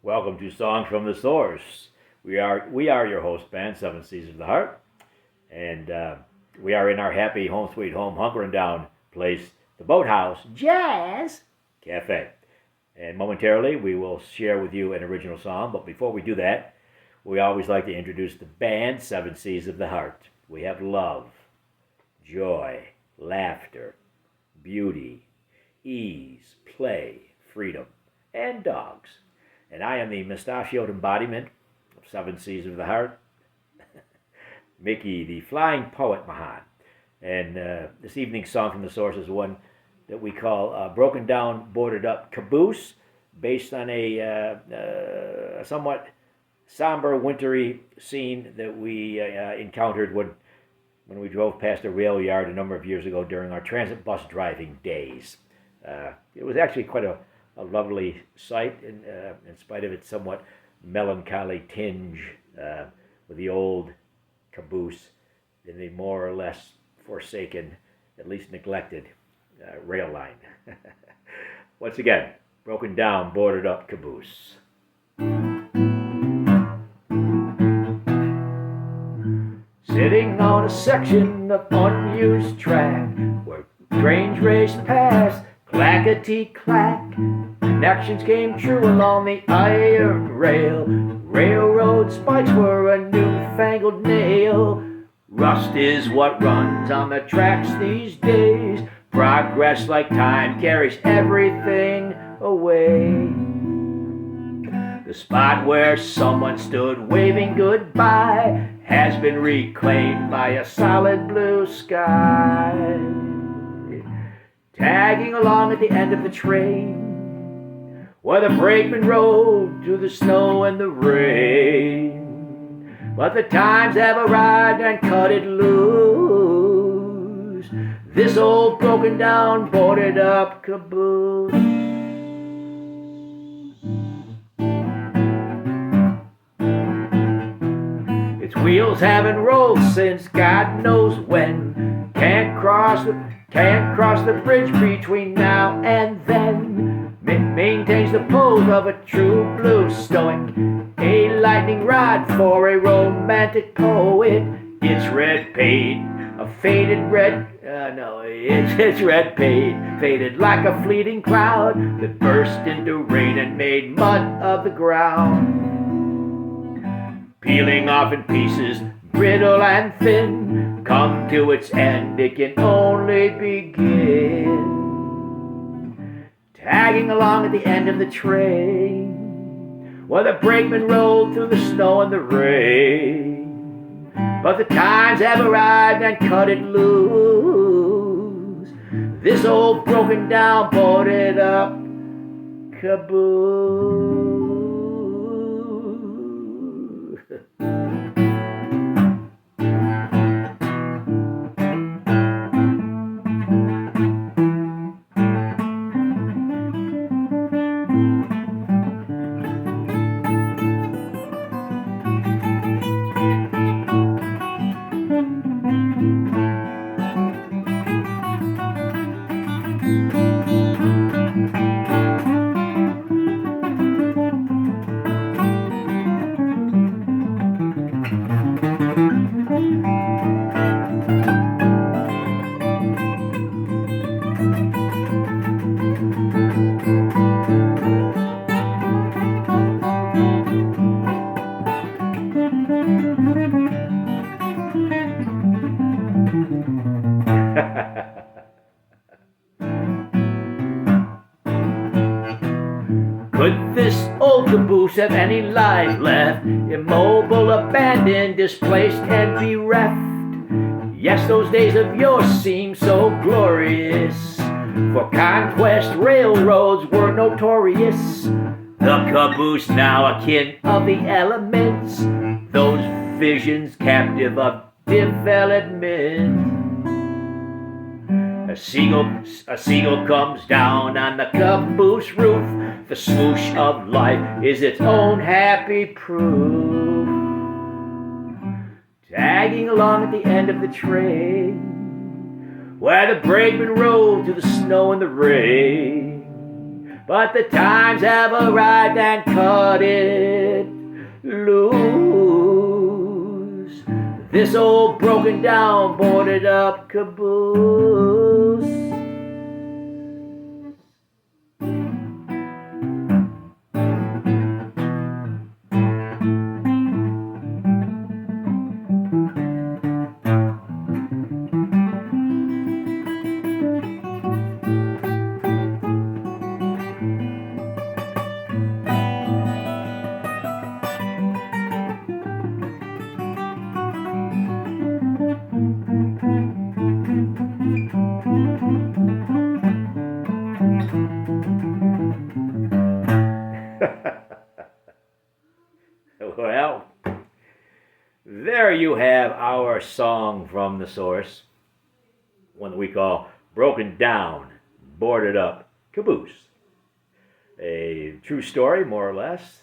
Welcome to Songs from the Source. We are your host band, Seven Seas of the Heart, and we are in our happy home sweet home hunkering down place, the Boathouse Jazz Cafe. And momentarily we will share with you an original song, but before we do that, we always like to introduce the band, Seven Seas of the Heart. We have love, joy, laughter, beauty, ease, play, freedom, and dogs. And I am the mustachioed embodiment of Seven Seas of the Heart, Mickey, the flying poet Mahan. And this evening's song from the source is one that we call Broken Down Boarded Up Caboose, based on a somewhat somber, wintry scene that we encountered when we drove past a rail yard a number of years ago during our transit bus driving days. It was actually quite a lovely sight, in spite of its somewhat melancholy tinge, with the old caboose in the more or less forsaken, at least neglected, rail line. Once again, Broken Down Boarded Up Caboose. Sitting on a section of unused track where trains raced past, clackety-clack. Connections came true along the iron rail. Railroad spikes were a newfangled nail. Rust is what runs on the tracks these days. Progress, like time, carries everything away. The spot where someone stood waving goodbye has been reclaimed by a solid blue sky. Tagging along at the end of the train, where the brakeman rode through the snow and the rain. But the times have arrived and cut it loose, this old broken down boarded up caboose. Its wheels haven't rolled since God knows when. Can't cross the bridge between now and then. Maintains the pose of a true blue stoic, a lightning rod for a romantic poet. It's red paint, a faded red, it's red paint, faded like a fleeting cloud that burst into rain and made mud of the ground. Peeling off in pieces, brittle and thin, come to its end, it can only begin. Tagging along at the end of the train, where the brakeman rolled through the snow and the rain. But the times have arrived and cut it loose, this old broken down boarded up caboose. Could this old caboose have any life left? Immobile, abandoned, displaced, and bereft? Yes, those days of yore seem so glorious. For conquest, railroads were notorious. The caboose now akin of the elements, those visions captive of development. A seagull comes down on the caboose roof. The swoosh of life is its own happy proof. Tagging along at the end of the train, where the brakeman rode through the snow and the rain. but the times have arrived and cut it loose. This old broken down, boarded up caboose. Well, there you have our song from the source, one that we call Broken Down, Boarded Up Caboose. A true story, more or less.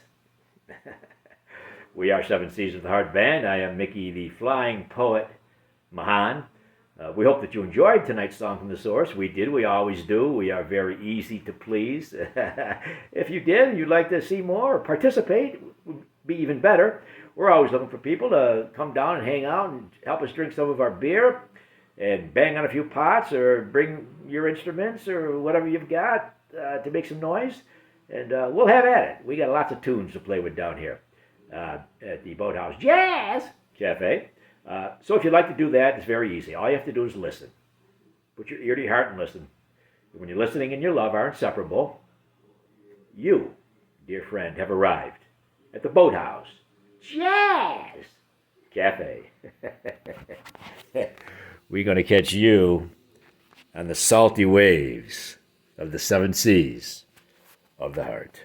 We are Seven Seas of the Heart Band. I am Mickey the Flying Poet Mahan. We hope that you enjoyed tonight's song from the source. We did. We always do. We are very easy to please. If you did and you'd like to see more or participate, it would be even better. We're always looking for people to come down and hang out and help us drink some of our beer and bang on a few pots or bring your instruments or whatever you've got to make some noise. And we'll have at it. We got lots of tunes to play with down here at the Boathouse Jazz Cafe. So if you'd like to do that, it's very easy. All you have to do is listen. Put your ear to your heart and listen. When your listening and your love are inseparable, you, dear friend, have arrived at the Boathouse Jazz Cafe. We're going to catch you on the salty waves of the seven seas of the heart.